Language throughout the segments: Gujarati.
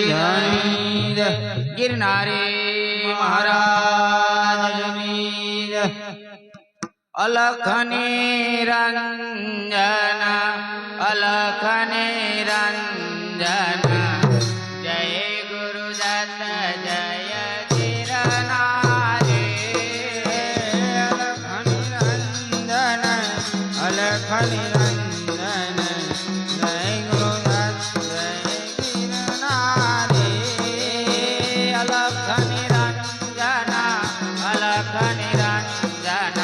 धनीद गिरनारे महाराज जमीद अलख निरंजन अलख निरंजन जय गुरुदत्त जय गिरनारे अलख निरंजन जय गुरुदत्त जय गिरनारे अलख निरंजन अलख निरंजन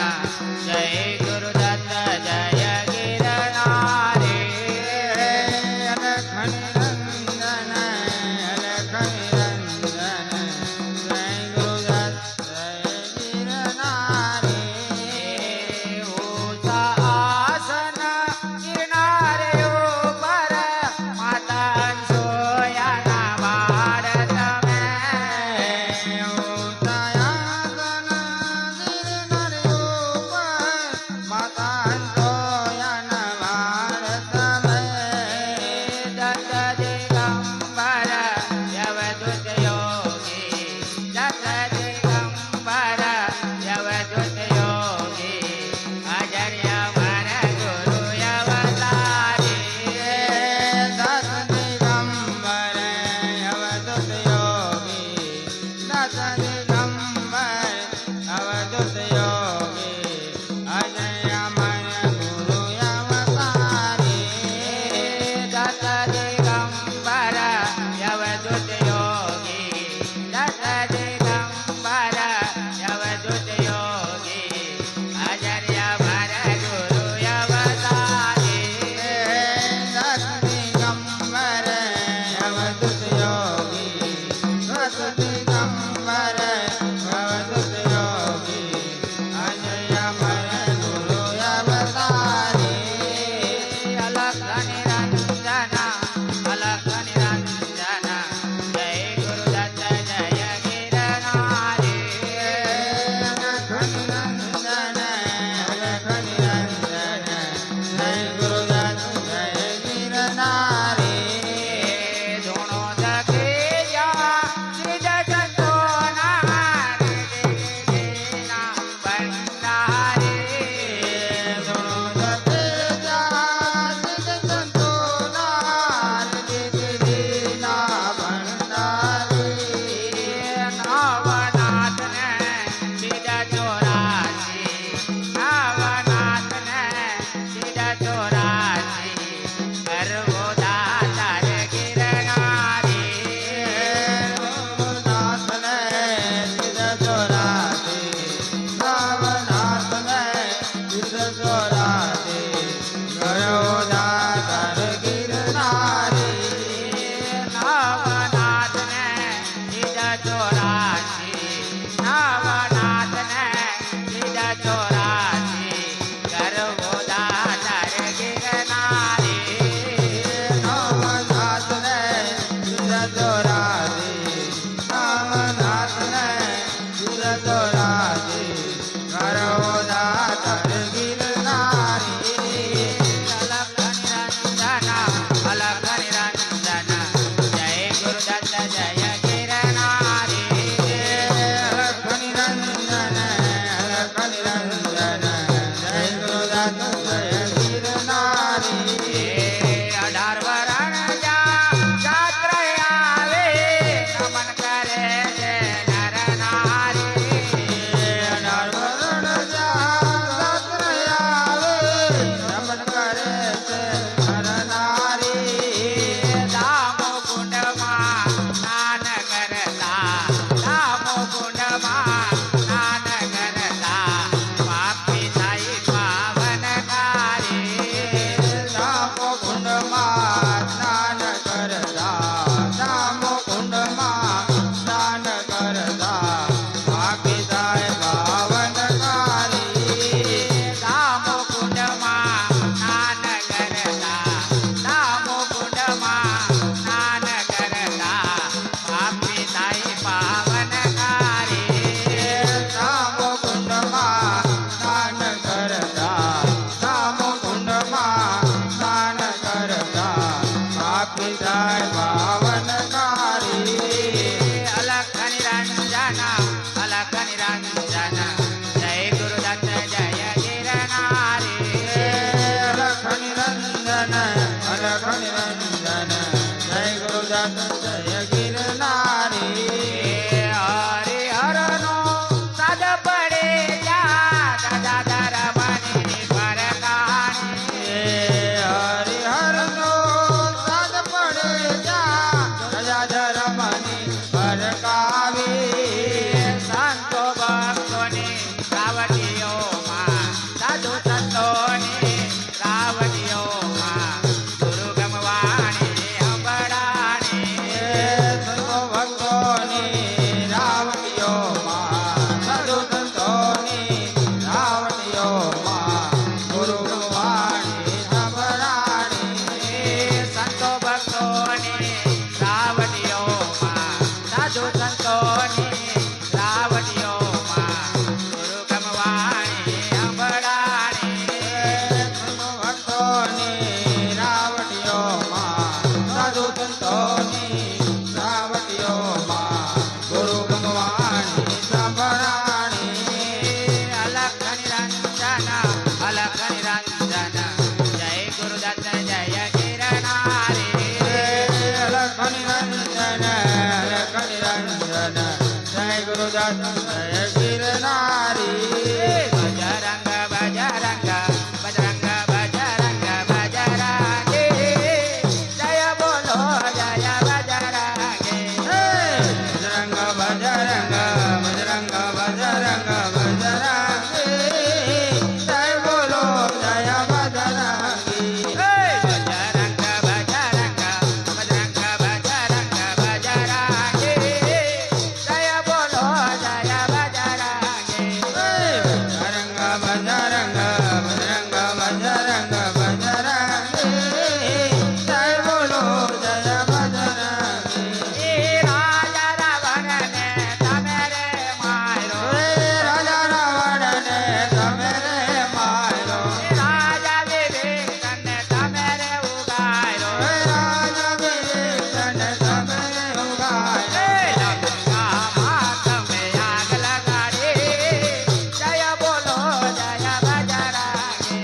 जय गुरुदत्त जय गिरनारे अलख निरंजन પાવનકારી અલખ નિરંજન અલખ નિરંજન જય ગુરુદત્ત જય ગિરનારી અલખ નિરંજન અલખ નિરંજન જય ગુરુદત્ત જય ગિરનારી હરિ હરનો સદ પડે જા દાદાધર બની પરકાણી હરિ હરનો સદ પડે જા દાદાધર બની પરકાવી સંતો ભક્તોની રાવટીઓમાં સાધુ સંતોની રાવટીઓમાં ગુરુ ગમવાણી અંબડાણી સંતો ભક્તોની રાવટીઓમાં સાધુ સંતોની રાવટીઓમાં ગુરુ ગમવાણી અંબડાણી સંતો ભક્તોની રાવટીઓમાં સાધુ સંતોની રાવટીઓમાં ગુરુ ગમવાણી અંબડાણી સંતો ભક્તોની રાવટીઓમાં સાધુ સંતોની રાવટીઓમાં ગુરુ ગમવાણી અંબડાણી અલખ નિરંજન અલખ નિરંજન જય ગુરુદત્ત જય ગિરનારી અલખ નિરંજન અલખ નિરંજન જય ગુરુદત્ત જય ગિરનારી બજરંગ બજરંગ બજરંગ બજરંગ બજરંગે જય બોલો જય બજરંગે બજરંગ બજરંગ બજરંગ બજરંગ બજરંગે જય બોલો જય બજરંગી બજરંગ બજરંગ બજરંગ બજરંગ બજરંગે જય બોલો જય બજરંગે બજરંગ બજરંગ બજરંગ બજરંગ બજરંગે જય બોલો જય બજરંગે રાજા રાવણને તમે રે માર્યો રાજા રાવણને તમે રે માર્યો રાજા વિભીષણને તમે રે ઉગાર્યો રાજા વિભીષણને તમે રે ઉગાર્યો લંકામાં તમે આગ લગાડી જય બોલો જય બજરંગે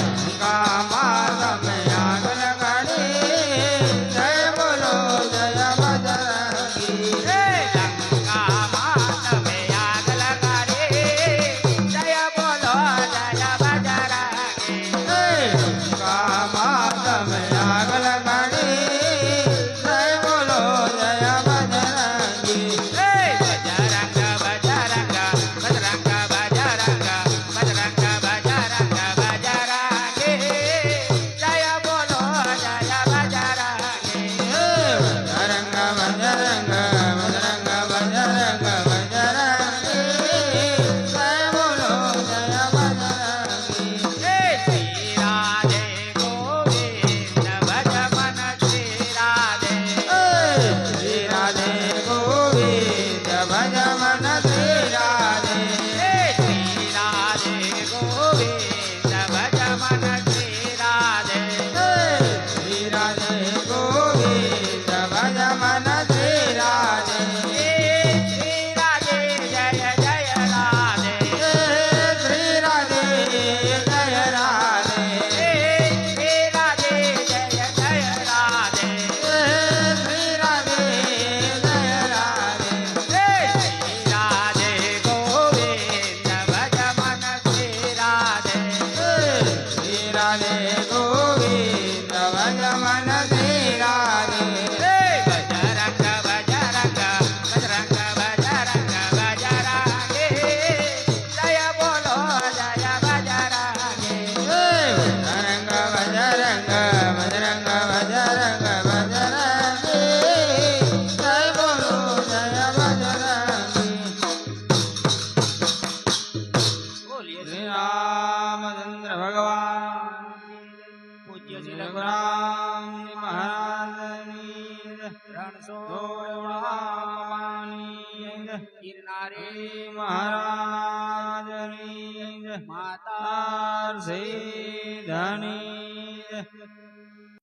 લંકામાં તમે આગ લગાડી જય બોલો જય બજરંગી લંકામાં તમે આગ લગાડી જય બોલો જય બજરંગી લંકામાં તમે આગ લગાડી જય બોલો જય બજરંગી બજરંગ બજરંગ બજરંગ બજરંગ બજરંગ બજરંગ બજરંગે જય બોલો જય બજરંગે બજરંગ બજરંગ બજરંગ બજરંગ બજરંગે જય બોલો જય બજરંગી શ્રી રાધે ગોવિંદ ભજ મન શ્રી રાધે શ્રી રાધે ગોવિંદ ભજ મન શ્રી રાધે શ્રી રાધે ગોવિંદ ભજ મન શ્રી રાધે શ્રી રાધે ગોવિંદ ભજ મન શ્રી રાધે શ્રી રાધે જય જય રાધે શ્રી રાધે જય રાધે શ્રી રાધે જય જય રાધે શ્રી રાધે જય રાધે શ્રી રાધે ગોવિંદ ભજ મન શ્રી રાધે શ્રી રાધે ગોવિંદ ભજ મન શ્રી રાધે બજરંગ બજરંગ બજરંગ બજરંગ બજરંગે જય બોલો જય બજરંગે બજરંગ બજરંગ બજરંગ બજરંગ બજરંગે જય બોલો જય બજરંગી બોલીએ શ્રી રામચંદ્ર ભગવાન પૂજ્ય શ્રી રઘુરામ મહારાજની રણછોડવાણી ગિરનારી મહારાજની માતા શ્રી ધની